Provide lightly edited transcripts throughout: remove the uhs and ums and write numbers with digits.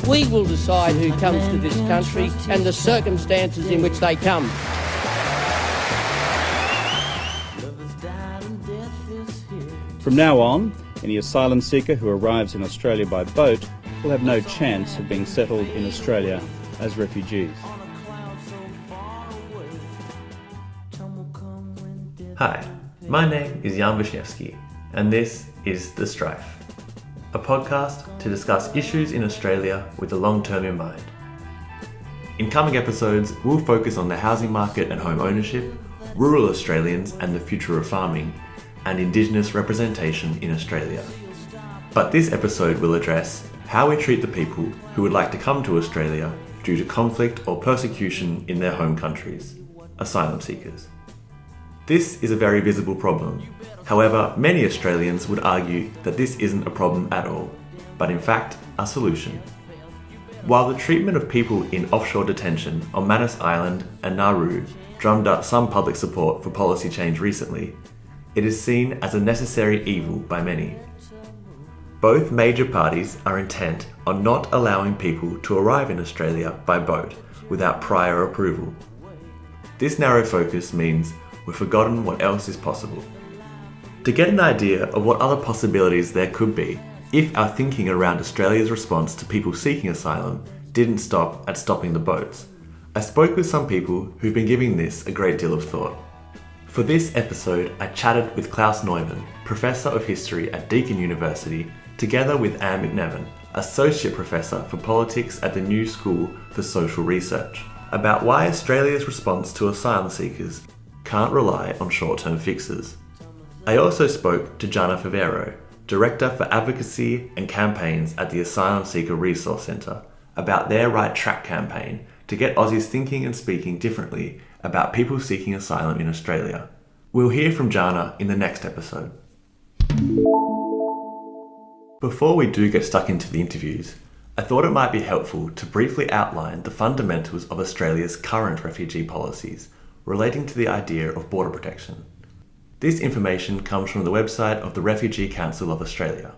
We will decide who comes to this country and the circumstances in which they come. From now on, any asylum seeker who arrives in Australia by boat will have no chance of being settled in Australia as refugees. Hi, my name is Jan Wisniewski, and this is The Strife, a podcast to discuss issues in Australia with the long term in mind. In coming episodes, we'll focus on the housing market and home ownership, rural Australians and the future of farming, and Indigenous representation in Australia. But this episode will address how we treat the people who would like to come to Australia due to conflict or persecution in their home countries, asylum seekers. This is a very visible problem. However, many Australians would argue that this isn't a problem at all, but in fact, a solution. While the treatment of people in offshore detention on Manus Island and Nauru drummed up some public support for policy change recently, it is seen as a necessary evil by many. Both major parties are intent on not allowing people to arrive in Australia by boat without prior approval. This narrow focus means we've forgotten what else is possible. To get an idea of what other possibilities there could be if our thinking around Australia's response to people seeking asylum didn't stop at stopping the boats, I spoke with some people who've been giving this a great deal of thought. For this episode, I chatted with Klaus Neumann, Professor of History at Deakin University, together with Anne McNevin, Associate Professor for Politics at the New School for Social Research, about why Australia's response to asylum seekers can't rely on short-term fixes. I also spoke to Jana Favero, Director for Advocacy and Campaigns at the Asylum Seeker Resource Centre, about their Right Track campaign to get Aussies thinking and speaking differently about people seeking asylum in Australia. We'll hear from Jana in the next episode. Before we do get stuck into the interviews, I thought it might be helpful to briefly outline the fundamentals of Australia's current refugee policies relating to the idea of border protection. This information comes from the website of the Refugee Council of Australia.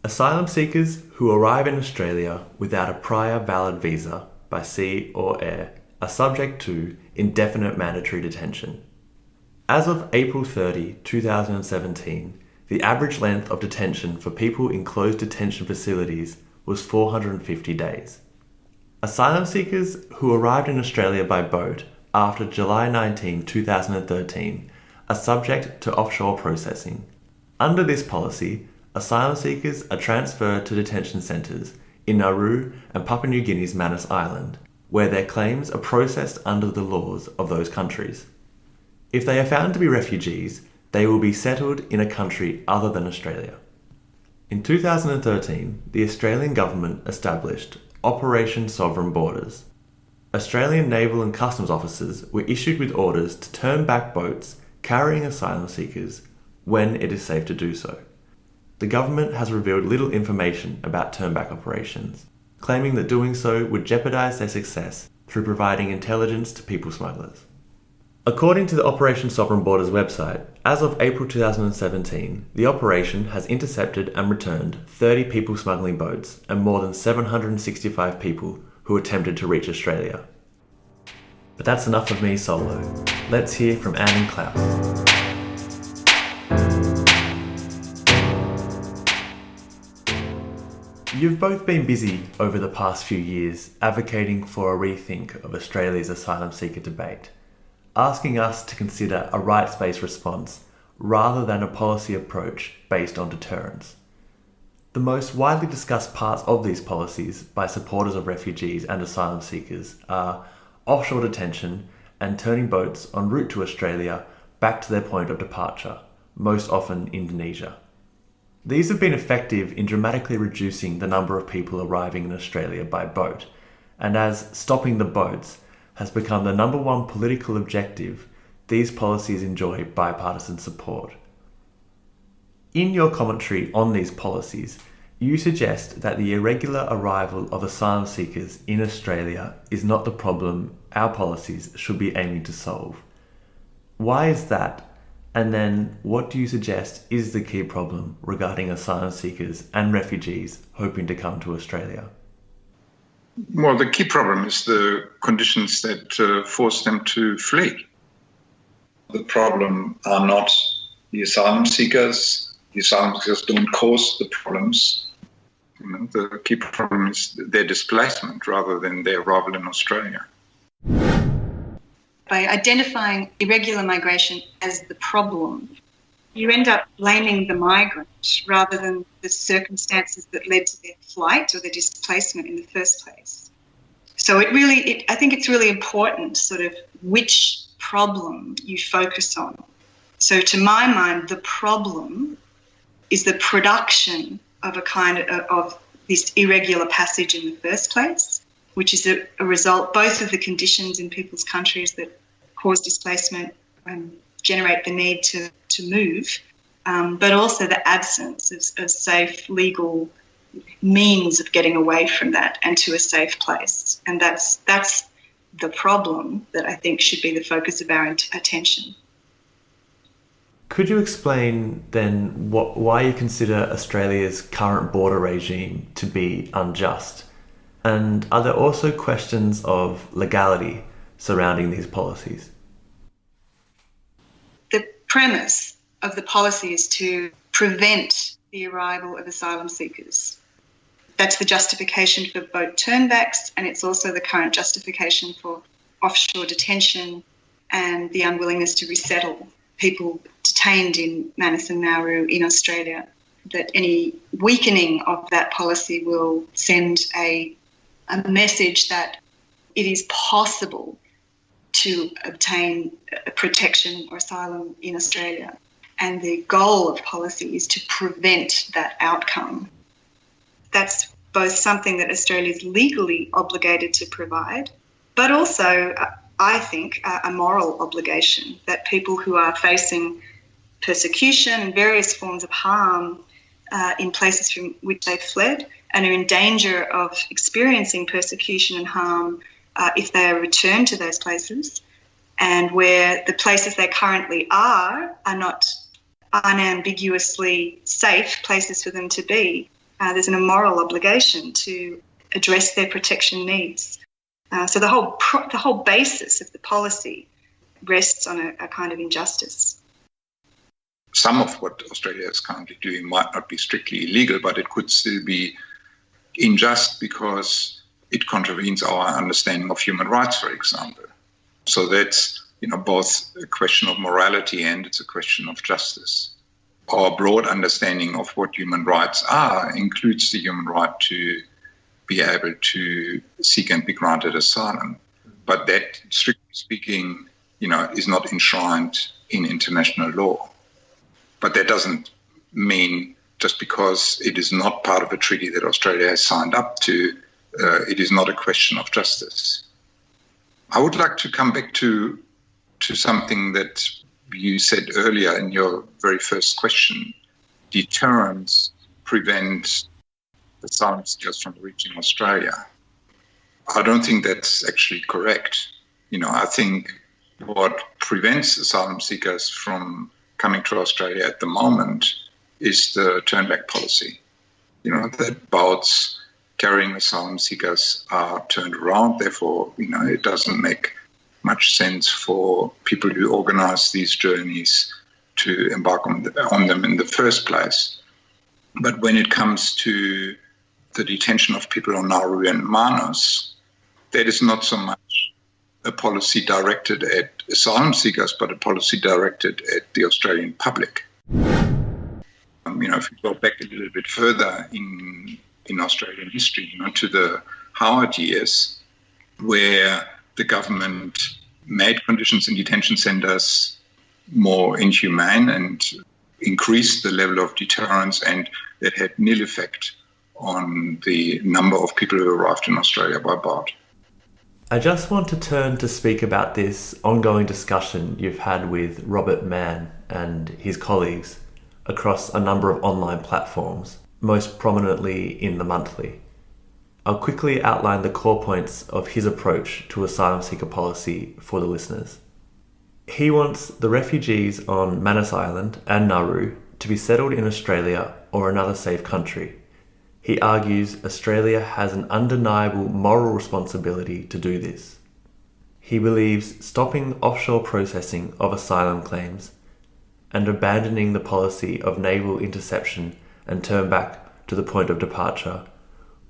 Asylum seekers who arrive in Australia without a prior valid visa by sea or air are subject to indefinite mandatory detention. As of April 30, 2017, the average length of detention for people in closed detention facilities was 450 days. Asylum seekers who arrived in Australia by boat after July 19, 2013 are subject to offshore processing. Under this policy, asylum seekers are transferred to detention centres in Nauru and Papua New Guinea's Manus Island, where their claims are processed under the laws of those countries. If they are found to be refugees, they will be settled in a country other than Australia. In 2013, the Australian government established Operation Sovereign Borders. Australian naval and customs officers were issued with orders to turn back boats carrying asylum seekers when it is safe to do so. The government has revealed little information about turnback operations, claiming that doing so would jeopardise their success through providing intelligence to people smugglers. According to the Operation Sovereign Borders website, as of April 2017, the operation has intercepted and returned 30 people smuggling boats and more than 765 people who attempted to reach Australia. But that's enough of me solo. Let's hear from Anne and Klaus. You've both been busy over the past few years advocating for a rethink of Australia's asylum seeker debate, asking us to consider a rights-based response rather than a policy approach based on deterrence. The most widely discussed parts of these policies by supporters of refugees and asylum seekers are offshore detention and turning boats en route to Australia back to their point of departure, most often Indonesia. These have been effective in dramatically reducing the number of people arriving in Australia by boat, and as stopping the boats has become the number one political objective, these policies enjoy bipartisan support. In your commentary on these policies, you suggest that the irregular arrival of asylum seekers in Australia is not the problem our policies should be aiming to solve. Why is that? And then, what do you suggest is the key problem regarding asylum seekers and refugees hoping to come to Australia? Well, the key problem is the conditions that force them to flee. The problem are not the asylum seekers. The asylum seekers don't cause the problems. The key problem is their displacement rather than their arrival in Australia. By identifying irregular migration as the problem, you end up blaming the migrant rather than the circumstances that led to their flight or their displacement in the first place. So I think it's really important sort of which problem you focus on. So to my mind, the problem is the production of a kind of this irregular passage in the first place, which is a result both of the conditions in people's countries that cause displacement and generate the need to move, but also the absence of safe legal means of getting away from that and to a safe place. And that's the problem that I think should be the focus of our attention. Could you explain then why you consider Australia's current border regime to be unjust? And are there also questions of legality surrounding these policies? The premise of the policy is to prevent the arrival of asylum seekers. That's the justification for boat turnbacks, and it's also the current justification for offshore detention and the unwillingness to resettle people detained in Manus and Nauru in Australia. That any weakening of that policy will send a message that it is possible to obtain protection or asylum in Australia. And the goal of policy is to prevent that outcome. That's both something that Australia is legally obligated to provide, but also, I think, a moral obligation that people who are facing persecution and various forms of harm in places from which they've fled and are in danger of experiencing persecution and harm if they are returned to those places, and where the places they currently are not unambiguously safe places for them to be. There's a moral obligation to address their protection needs. So the whole basis of the policy rests on a kind of injustice. Some of what Australia is currently doing might not be strictly illegal, but it could still be unjust because it contravenes our understanding of human rights, for example. So that's both a question of morality and it's a question of justice. Our broad understanding of what human rights are includes the human right to be able to seek and be granted asylum. But that, strictly speaking, is not enshrined in international law. But that doesn't mean just because it is not part of a treaty that Australia has signed up to, it is not a question of justice. I would like to come back to something that you said earlier in your very first question. Deterrence prevents asylum seekers from reaching Australia. I don't think that's actually correct. I think what prevents asylum seekers from coming to Australia at the moment is the turnback policy. That boats carrying asylum seekers are turned around. Therefore, it doesn't make much sense for people who organise these journeys to embark on them in the first place. But when it comes to the detention of people on Nauru and Manus, that is not so much a policy directed at asylum seekers, but a policy directed at the Australian public. If you go back a little bit further in Australian history, to the Howard years, where the government made conditions in detention centres more inhumane and increased the level of deterrence, and that had nil effect on the number of people who arrived in Australia by boat. I just want to turn to speak about this ongoing discussion you've had with Robert Mann and his colleagues across a number of online platforms, most prominently in The Monthly. I'll quickly outline the core points of his approach to asylum seeker policy for the listeners. He wants the refugees on Manus Island and Nauru to be settled in Australia or another safe country. He argues Australia has an undeniable moral responsibility to do this. He believes stopping offshore processing of asylum claims and abandoning the policy of naval interception and turn back to the point of departure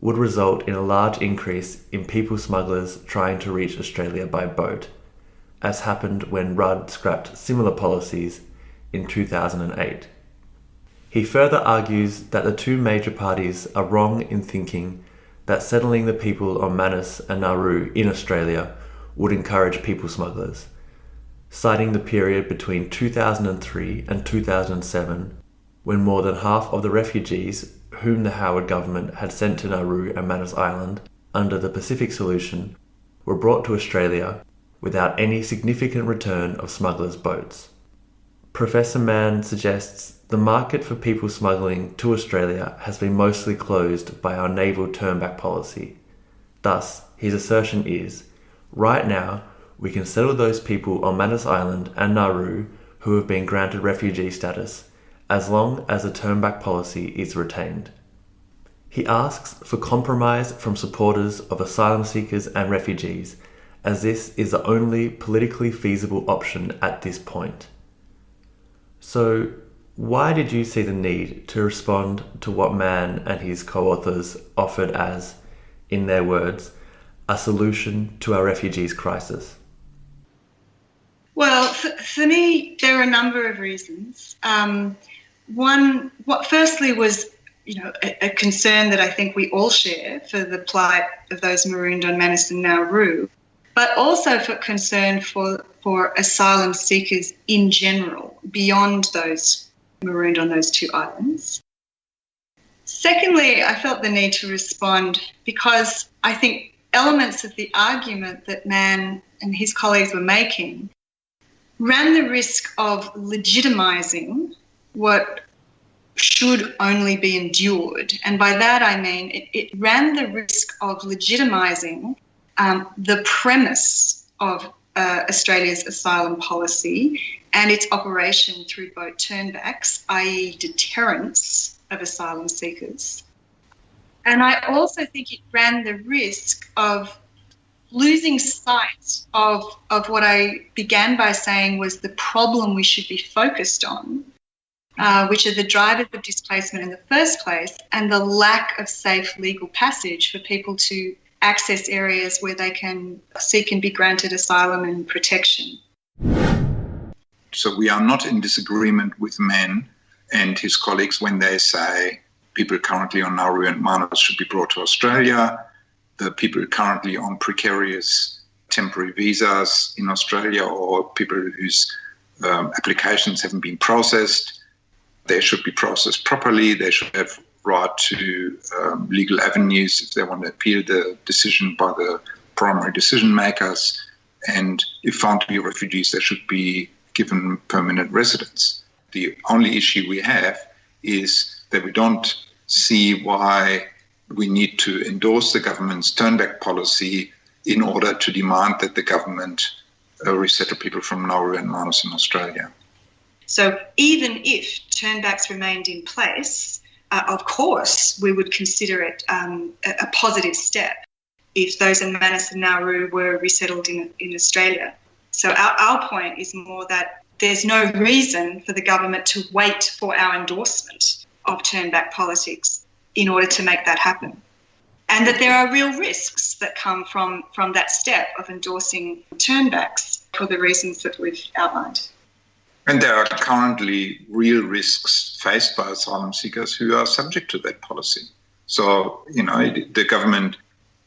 would result in a large increase in people smugglers trying to reach Australia by boat, as happened when Rudd scrapped similar policies in 2008. He further argues that the two major parties are wrong in thinking that settling the people on Manus and Nauru in Australia would encourage people smugglers, citing the period between 2003 and 2007, when more than half of the refugees whom the Howard government had sent to Nauru and Manus Island under the Pacific Solution were brought to Australia without any significant return of smugglers' boats. Professor Mann suggests the market for people smuggling to Australia has been mostly closed by our naval turnback policy. Thus, his assertion is, right now, we can settle those people on Manus Island and Nauru who have been granted refugee status, as long as the turnback policy is retained. He asks for compromise from supporters of asylum seekers and refugees, as this is the only politically feasible option at this point. So, why did you see the need to respond to what Mann and his co-authors offered as, in their words, a solution to our refugees crisis? Well, for me, there are a number of reasons. Firstly was, a concern that I think we all share for the plight of those marooned on Manus and Nauru, but also for concern for asylum seekers in general, beyond those marooned on those two islands. Secondly, I felt the need to respond because I think elements of the argument that Mann and his colleagues were making ran the risk of legitimising what should only be endured. And by that I mean it ran the risk of legitimising the premise of Australia's asylum policy and its operation through boat turnbacks, i.e. deterrence of asylum seekers. And I also think it ran the risk of losing sight of what I began by saying was the problem we should be focused on, which are the drivers of displacement in the first place and the lack of safe legal passage for people to access areas where they can seek and be granted asylum and protection. So we are not in disagreement with Mann and his colleagues when they say people currently on Nauru and Manus should be brought to Australia. The people currently on precarious temporary visas in Australia or people whose applications haven't been processed, they should be processed properly. They should have right to legal avenues if they want to appeal the decision by the primary decision makers. And if found to be refugees, they should be given permanent residence. The only issue we have is that we don't see why we need to endorse the government's turnback policy in order to demand that the government resettle people from Nauru and Manus in Australia. So even if turnbacks remained in place, of course, we would consider it a positive step if those in Manus and Nauru were resettled in Australia. So our point is more that there's no reason for the government to wait for our endorsement of turnback politics in order to make that happen. And that there are real risks that come from that step of endorsing turnbacks for the reasons that we've outlined. And there are currently real risks faced by asylum seekers who are subject to that policy. So, the government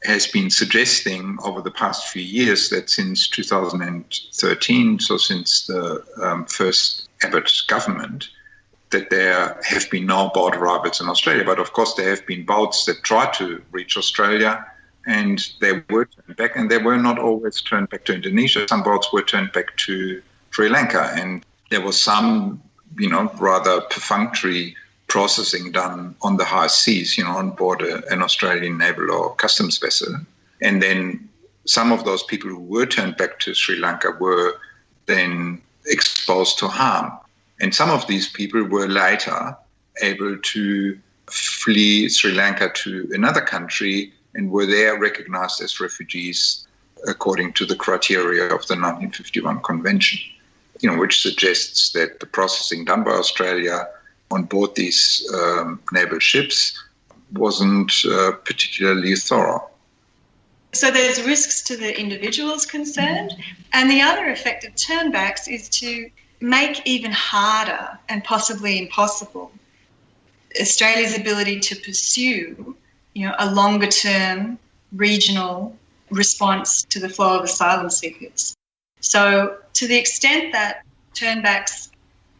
has been suggesting over the past few years that since 2013, so since the first Abbott government, that there have been no boat arrivals in Australia. But of course, there have been boats that tried to reach Australia and they were turned back, and they were not always turned back to Indonesia. Some boats were turned back to Sri Lanka, and there was some, rather perfunctory processing done on the high seas, on board an Australian naval or customs vessel. And then some of those people who were turned back to Sri Lanka were then exposed to harm. And some of these people were later able to flee Sri Lanka to another country and were there recognized as refugees according to the criteria of the 1951 Convention, which suggests that the processing done by Australia on board these naval ships wasn't particularly thorough. So there's risks to the individuals concerned, and the other effect of turnbacks is to make even harder and possibly impossible Australia's ability to pursue, a longer-term regional response to the flow of asylum seekers. So to the extent that turnbacks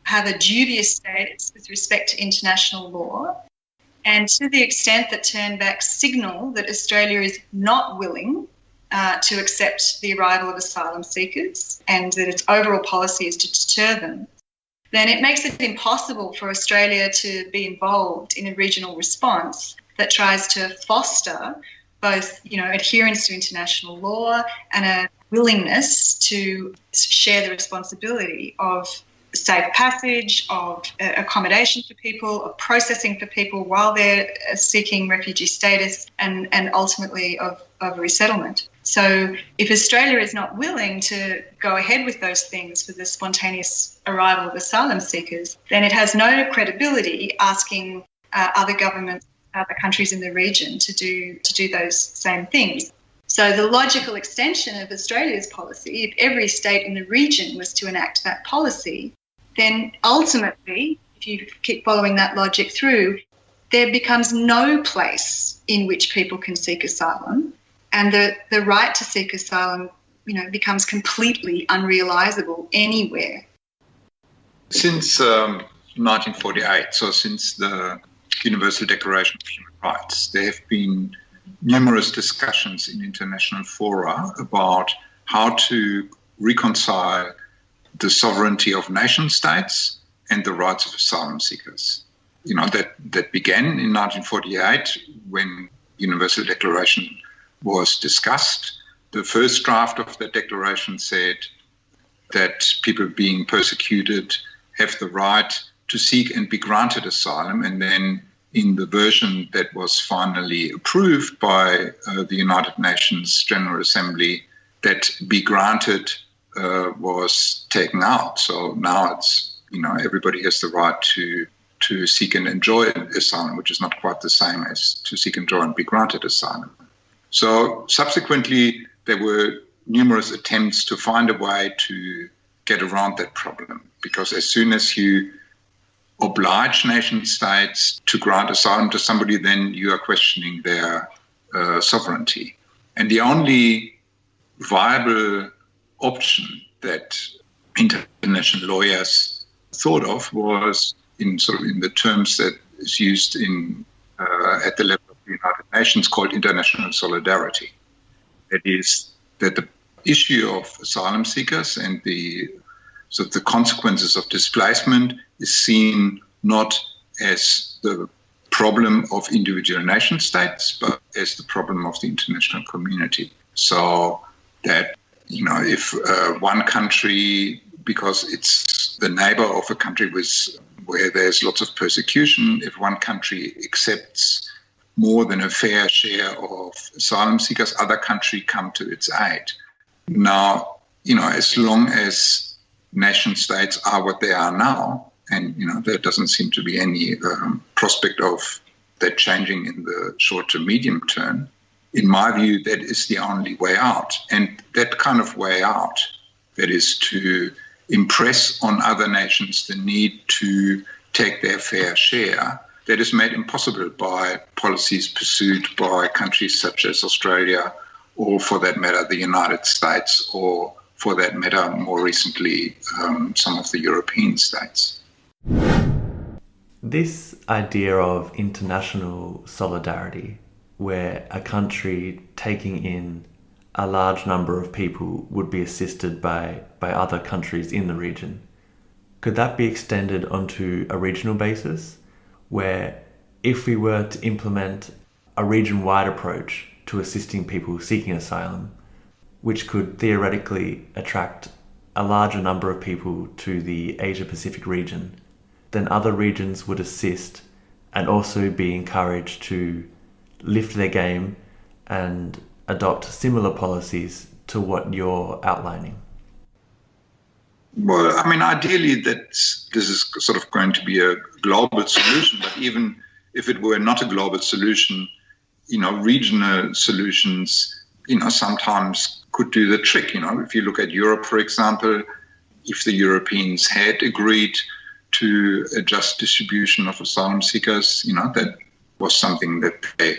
have a dubious status with respect to international law, and to the extent that turnbacks signal that Australia is not willing to accept the arrival of asylum seekers and that its overall policy is to deter them, then it makes it impossible for Australia to be involved in a regional response that tries to foster both, adherence to international law and a willingness to share the responsibility of safe passage, of accommodation for people, of processing for people while they're seeking refugee status, and ultimately of resettlement. So if Australia is not willing to go ahead with those things for the spontaneous arrival of asylum seekers, then it has no credibility asking other governments, other countries in the region to do those same things. So the logical extension of Australia's policy, if every state in the region was to enact that policy, then ultimately, if you keep following that logic through, there becomes no place in which people can seek asylum, and the right to seek asylum, becomes completely unrealisable anywhere. Since 1948, so since the Universal Declaration of Human Rights, there have been numerous discussions in international fora about how to reconcile the sovereignty of nation states and the rights of asylum seekers. That began in 1948 when Universal Declaration was discussed. The first draft of the declaration said that people being persecuted have the right to seek and be granted asylum, and then in the version that was finally approved by the United Nations General Assembly, that be granted was taken out. So now it's, everybody has the right to seek and enjoy asylum, which is not quite the same as to seek, enjoy and be granted asylum. So subsequently, there were numerous attempts to find a way to get around that problem, because as soon as you oblige nation states to grant asylum to somebody, then you are questioning their sovereignty. And the only viable option that international lawyers thought of was in the terms that is used at the level of the United Nations, called international solidarity. That is, that the issue of asylum seekers and the consequences of displacement is seen not as the problem of individual nation states, but as the problem of the international community. So that, if one country, because it's the neighbor of a country where there's lots of persecution, if one country accepts more than a fair share of asylum seekers, other countries come to its aid. Now, as long as nation states are what they are now, and, there doesn't seem to be any prospect of that changing in the short to medium term, in my view, that is the only way out. And that kind of way out, that is to impress on other nations the need to take their fair share, that is made impossible by policies pursued by countries such as Australia, or for that matter, the United States, or for that matter, more recently, some of the European states. This idea of international solidarity, where a country taking in a large number of people would be assisted by other countries in the region, could that be extended onto a regional basis, where if we were to implement a region-wide approach to assisting people seeking asylum, which could theoretically attract a larger number of people to the Asia-Pacific region, then other regions would assist and also be encouraged to lift their game and adopt similar policies to what you're outlining? Well, I mean, ideally this is sort of going to be a global solution, but even if it were not a global solution, regional solutions, sometimes could do the trick. If you look at Europe, for example, if the Europeans had agreed to a just distribution of asylum seekers, that was something that they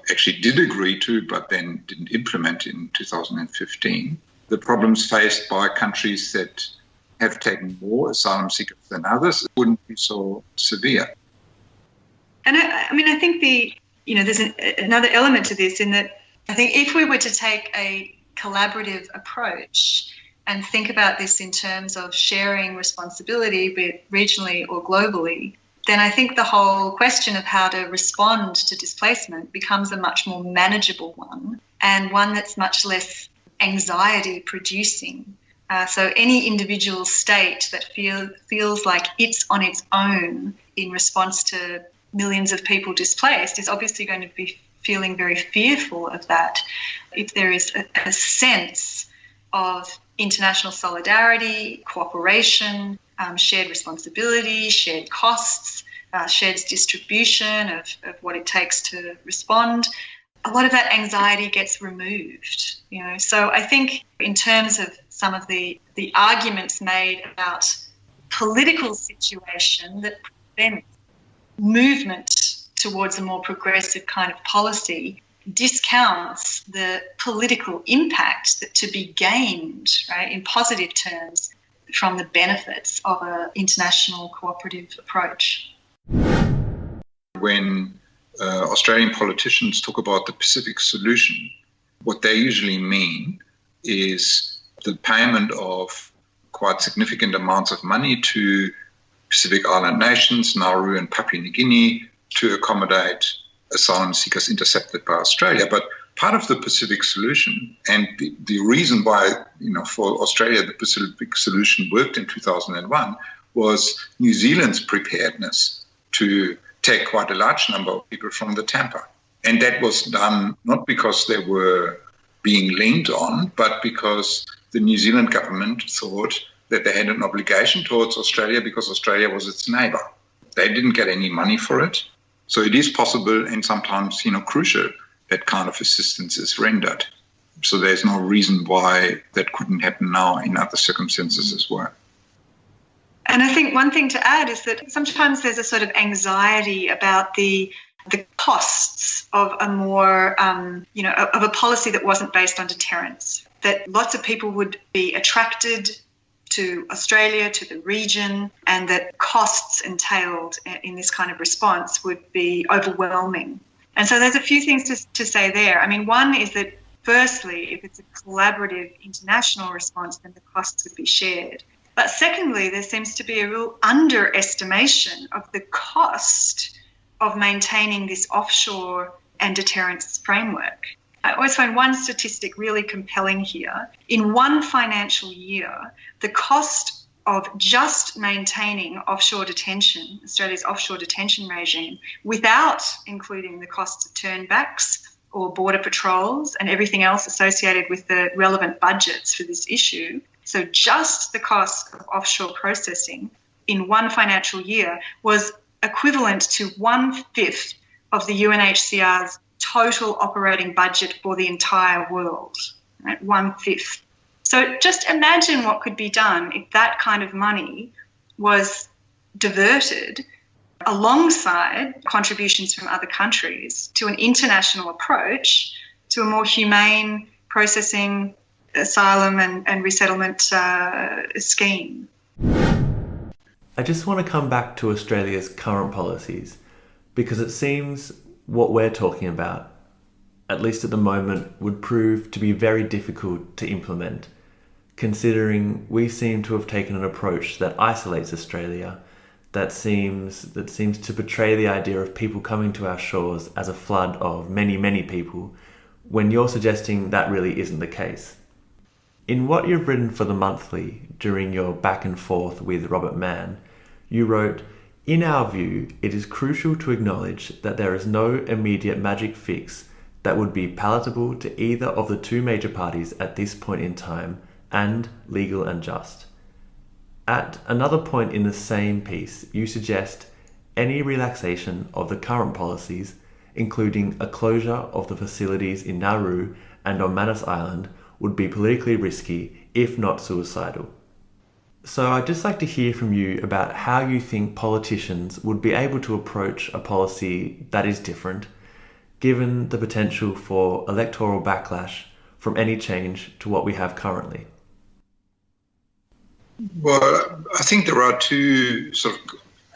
actually did agree to, but then didn't implement in 2015. The problems faced by countries that have taken more asylum seekers than others wouldn't be so severe. And I think there's another element to this in that I think if we were to take a collaborative approach and think about this in terms of sharing responsibility, be it regionally or globally, then I think the whole question of how to respond to displacement becomes a much more manageable one, and one that's much less anxiety producing. So any individual state that feels like it's on its own in response to millions of people displaced is obviously going to be feeling very fearful of that. If there is a sense of international solidarity, cooperation, shared responsibility, shared costs, shared distribution of what it takes to respond, a lot of that anxiety gets removed. So I think in terms of some of the arguments made about political situation that prevents movement towards a more progressive kind of policy discounts the political impact that to be gained, right, in positive terms from the benefits of an international cooperative approach. When Australian politicians talk about the Pacific solution, what they usually mean is the payment of quite significant amounts of money to Pacific Island nations, Nauru and Papua New Guinea, to accommodate asylum seekers intercepted by Australia. But part of the Pacific solution, and the reason why, for Australia the Pacific solution worked in 2001, was New Zealand's preparedness to take quite a large number of people from the Tampa. And that was done not because they were being leaned on, but because the New Zealand government thought that they had an obligation towards Australia because Australia was its neighbour. They didn't get any money for it. So it is possible and sometimes, crucial that kind of assistance is rendered. So there's no reason why that couldn't happen now in other circumstances as well. And I think one thing to add is that sometimes there's a sort of anxiety about the costs of a more, of a policy that wasn't based on deterrence, that lots of people would be attracted to Australia, to the region, and that costs entailed in this kind of response would be overwhelming. And so there's a few things to say there. I mean, one is that firstly, if it's a collaborative international response, then the costs would be shared. But secondly, there seems to be a real underestimation of the cost of maintaining this offshore and deterrence framework. I always find one statistic really compelling here. In one financial year, the cost of just maintaining offshore detention, Australia's offshore detention regime, without including the costs of turnbacks or border patrols and everything else associated with the relevant budgets for this issue, so just the cost of offshore processing in one financial year was equivalent to 1/5 of the UNHCR's total operating budget for the entire world, right? 1/5. So just imagine what could be done if that kind of money was diverted alongside contributions from other countries to an international approach to a more humane processing, asylum and resettlement scheme. I just want to come back to Australia's current policies, because it seems what we're talking about, at least at the moment, would prove to be very difficult to implement, considering we seem to have taken an approach that isolates Australia, that seems to portray the idea of people coming to our shores as a flood of many, many people, when you're suggesting that really isn't the case. In what you've written for The Monthly during your back and forth with Robert Mann, you wrote, In our view, it is crucial to acknowledge that there is no immediate magic fix that would be palatable to either of the two major parties at this point in time and legal and just. At another point in the same piece, you suggest any relaxation of the current policies, including a closure of the facilities in Nauru and on Manus Island, would be politically risky, if not suicidal. So I'd just like to hear from you about how you think politicians would be able to approach a policy that is different, given the potential for electoral backlash from any change to what we have currently. Well, I think there are two sort of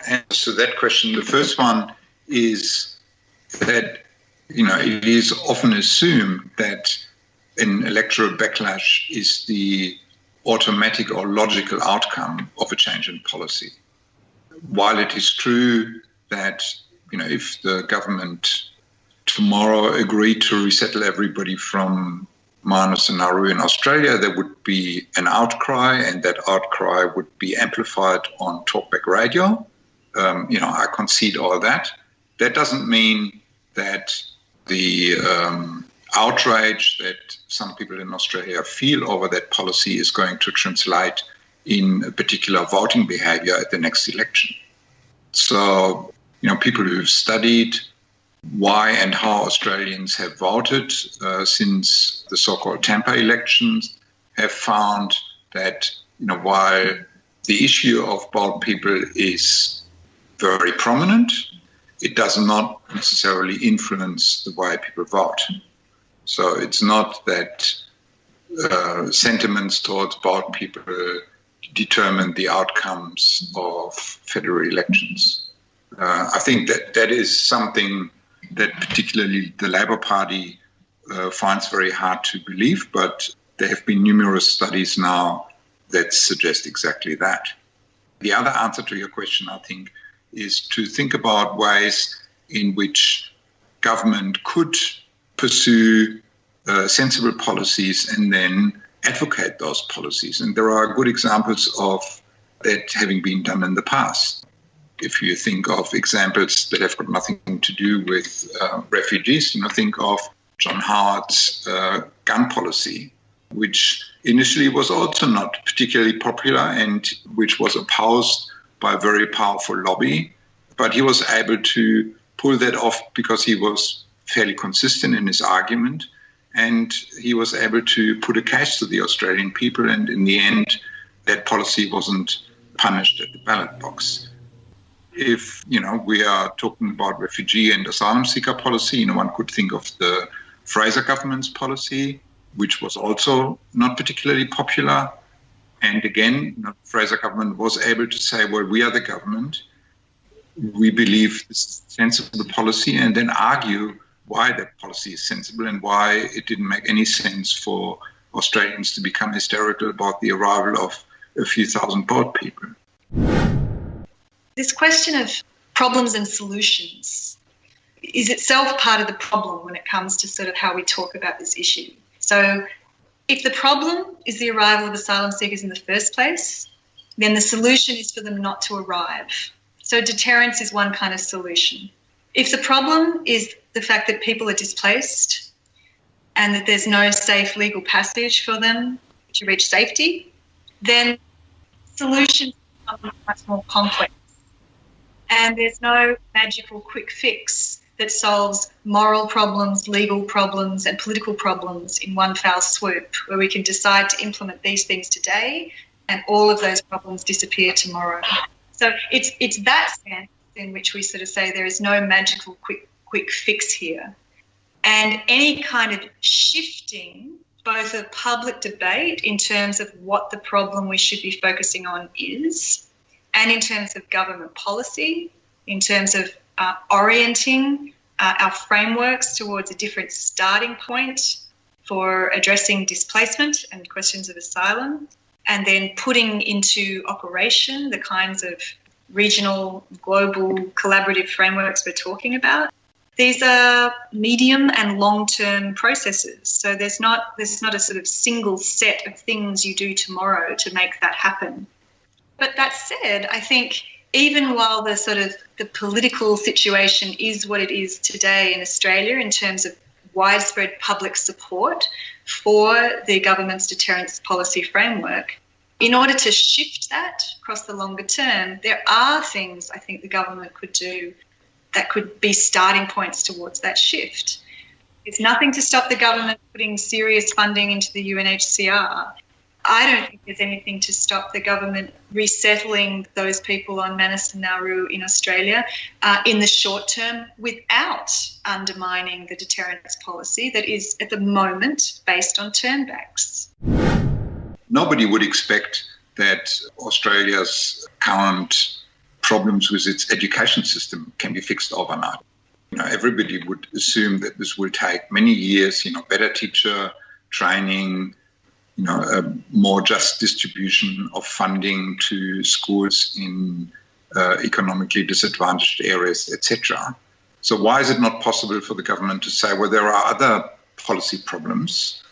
answers to that question. The first one is that, it is often assumed that an electoral backlash is the automatic or logical outcome of a change in policy. While it is true that, if the government tomorrow agreed to resettle everybody from Manus and Nauru in Australia, there would be an outcry, and that outcry would be amplified on talkback radio. I concede all that. That doesn't mean that the outrage that some people in Australia feel over that policy is going to translate in a particular voting behavior at the next election. So, people who've studied why and how Australians have voted since the so-called Tampa elections have found that, while the issue of bald people is very prominent, it does not necessarily influence the way people vote. So it's not that sentiments towards bald people determine the outcomes of federal elections. I think that is something that particularly the Labour Party finds very hard to believe, but there have been numerous studies now that suggest exactly that. The other answer to your question, I think, is to think about ways in which government could pursue sensible policies and then advocate those policies. And there are good examples of that having been done in the past. If you think of examples that have got nothing to do with refugees, think of John Howard's gun policy, which initially was also not particularly popular and which was opposed by a very powerful lobby. But he was able to pull that off because he was fairly consistent in his argument, and he was able to put a case to the Australian people, and in the end, that policy wasn't punished at the ballot box. If, we are talking about refugee and asylum seeker policy, one could think of the Fraser government's policy, which was also not particularly popular. And again, the Fraser government was able to say, well, we are the government. We believe this is a sensible policy, and then argue why that policy is sensible and why it didn't make any sense for Australians to become hysterical about the arrival of a few thousand bald people. This question of problems and solutions is itself part of the problem when it comes to sort of how we talk about this issue. So if the problem is the arrival of asylum seekers in the first place, then the solution is for them not to arrive. So deterrence is one kind of solution. If the problem is the fact that people are displaced and that there's no safe legal passage for them to reach safety, then solutions become much more complex. And there's no magical quick fix that solves moral problems, legal problems, and political problems in one foul swoop, where we can decide to implement these things today and all of those problems disappear tomorrow. So it's that sense in which we sort of say there is no magical quick fix here. And any kind of shifting, both of public debate in terms of what the problem we should be focusing on is, and in terms of government policy, in terms of orienting our frameworks towards a different starting point for addressing displacement and questions of asylum, and then putting into operation the kinds of regional, global, collaborative frameworks we're talking about. These are medium and long-term processes. So there's not a sort of single set of things you do tomorrow to make that happen. But that said, I think even while the political situation is what it is today in Australia in terms of widespread public support for the government's deterrence policy framework, in order to shift that across the longer term, there are things I think the government could do that could be starting points towards that shift. There's nothing to stop the government putting serious funding into the UNHCR. I don't think there's anything to stop the government resettling those people on Manus and Nauru in Australia in the short term without undermining the deterrence policy that is at the moment based on turnbacks. Nobody would expect that Australia's current problems with its education system can be fixed overnight. Everybody would assume that this will take many years, better teacher training, a more just distribution of funding to schools in economically disadvantaged areas, etc. So why is it not possible for the government to say, well, there are other policy problems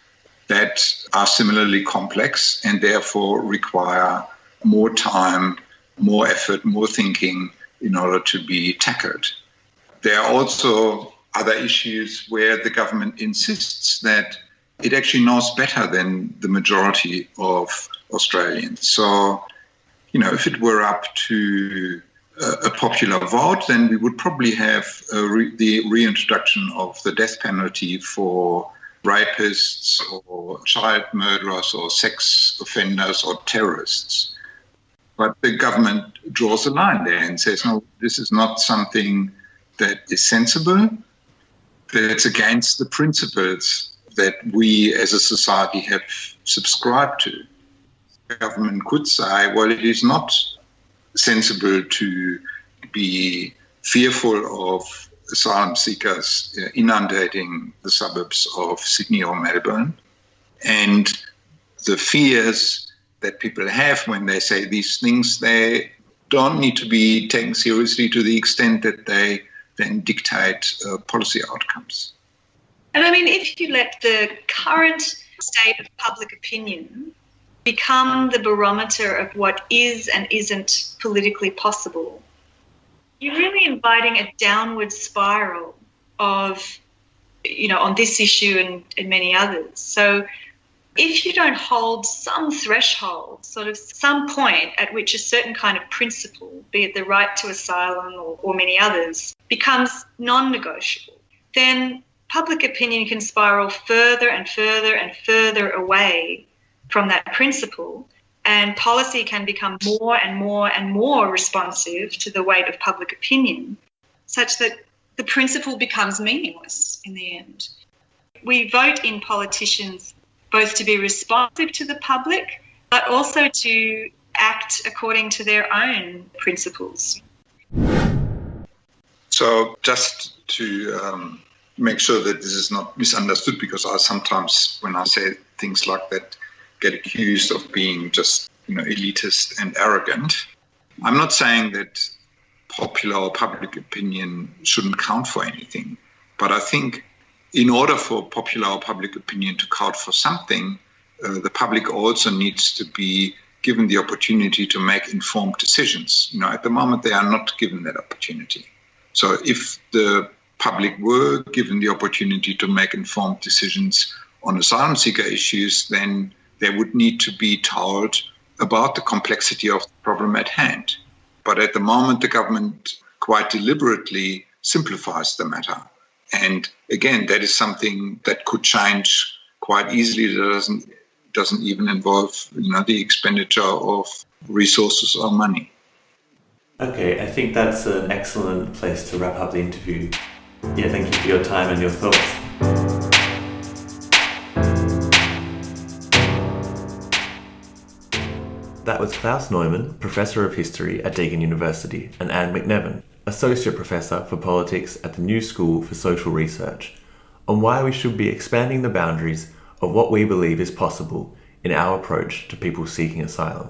that are similarly complex and therefore require more time, more effort, more thinking in order to be tackled? There are also other issues where the government insists that it actually knows better than the majority of Australians. So, if it were up to a popular vote, then we would probably have the reintroduction of the death penalty for rapists or child murderers or sex offenders or terrorists. But the government draws a line there and says, no, this is not something that is sensible, that it's against the principles that we as a society have subscribed to. The government could say, well, it is not sensible to be fearful of asylum seekers inundating the suburbs of Sydney or Melbourne, and the fears that people have when they say these things, they don't need to be taken seriously to the extent that they then dictate policy outcomes. And if you let the current state of public opinion become the barometer of what is and isn't politically possible, you're really inviting a downward spiral of, on this issue and many others. So if you don't hold some threshold, some point at which a certain kind of principle, be it the right to asylum or many others, becomes non-negotiable, then public opinion can spiral further and further and further away from that principle, and policy can become more and more and more responsive to the weight of public opinion, such that the principle becomes meaningless in the end. We vote in politicians both to be responsive to the public, but also to act according to their own principles. So just to make sure that this is not misunderstood, because I sometimes, when I say things like that, get accused of being just, elitist and arrogant. I'm not saying that popular or public opinion shouldn't count for anything, but I think in order for popular or public opinion to count for something, the public also needs to be given the opportunity to make informed decisions. At the moment, they are not given that opportunity. So if the public were given the opportunity to make informed decisions on asylum seeker issues, then they would need to be told about the complexity of the problem at hand. But at the moment, the government quite deliberately simplifies the matter. And again, that is something that could change quite easily. That doesn't even involve, the expenditure of resources or money. Okay, I think that's an excellent place to wrap up the interview. Yeah, thank you for your time and your thoughts. That was Klaus Neumann, Professor of History at Deakin University, and Anne McNevin, Associate Professor for Politics at the New School for Social Research, on why we should be expanding the boundaries of what we believe is possible in our approach to people seeking asylum.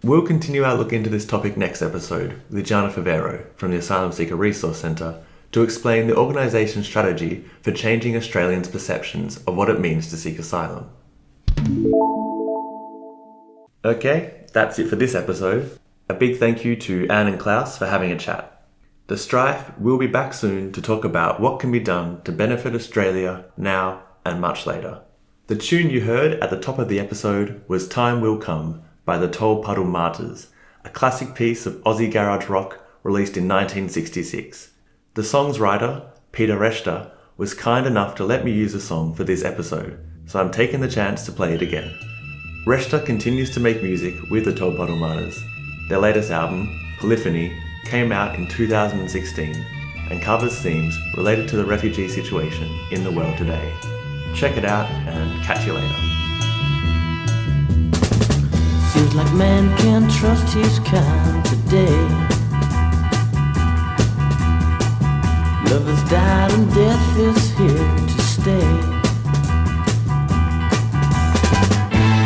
We'll continue our look into this topic next episode with Gianna Favero from the Asylum Seeker Resource Centre to explain the organisation's strategy for changing Australians' perceptions of what it means to seek asylum. Okay, that's it for this episode. A big thank you to Anne and Klaus for having a chat. The Strife will be back soon to talk about what can be done to benefit Australia now and much later. The tune you heard at the top of the episode was Time Will Come by the Tol Puddle Martyrs, a classic piece of Aussie garage rock released in 1966. The song's writer, Peter Reshter, was kind enough to let me use the song for this episode, so I'm taking the chance to play it again. Reshter continues to make music with the Tol Puddle Martyrs. Their latest album, Polyphony, came out in 2016 and covers themes related to the refugee situation in the world today. Check it out and catch you later. Seems like man can't trust his kind today. Love has died and death is here to stay.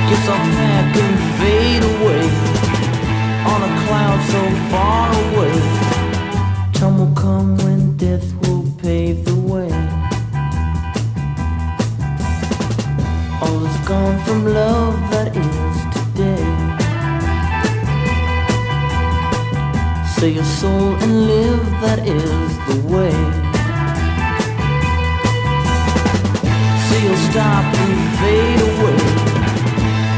Guess I'll pack and fade away on a cloud so far away. Time will come when death will pave the way. All is gone from love that is today. Sell your soul and live, that is the way. So you'll stop and fade away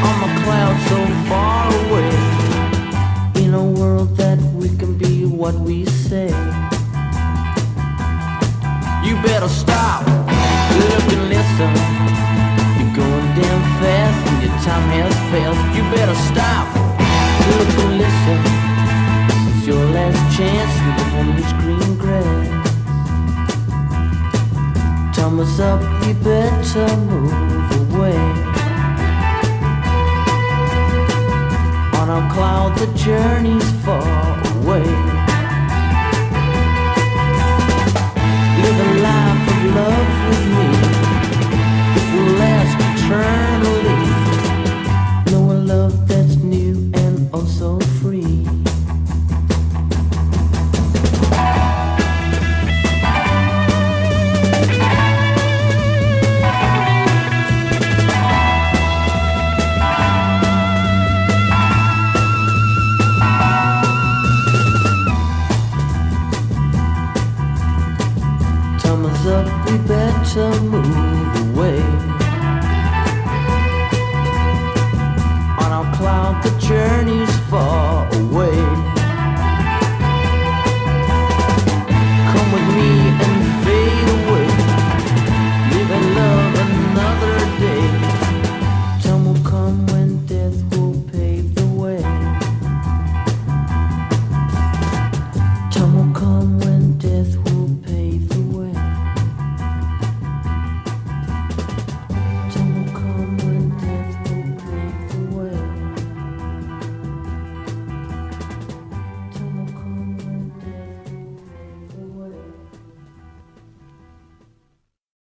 on the cloud so far away. In a world that we can be what we say. You better stop, look and listen. You're going damn fast and your time has passed. You better stop, look and listen. It's your last chance to live on this green grass. Time is up, you better move away. On a cloud the journey's far away. Live a life of love with me. It will last eternally. Know a love that's new and also free. Up, we better move away. On our cloud the journey's far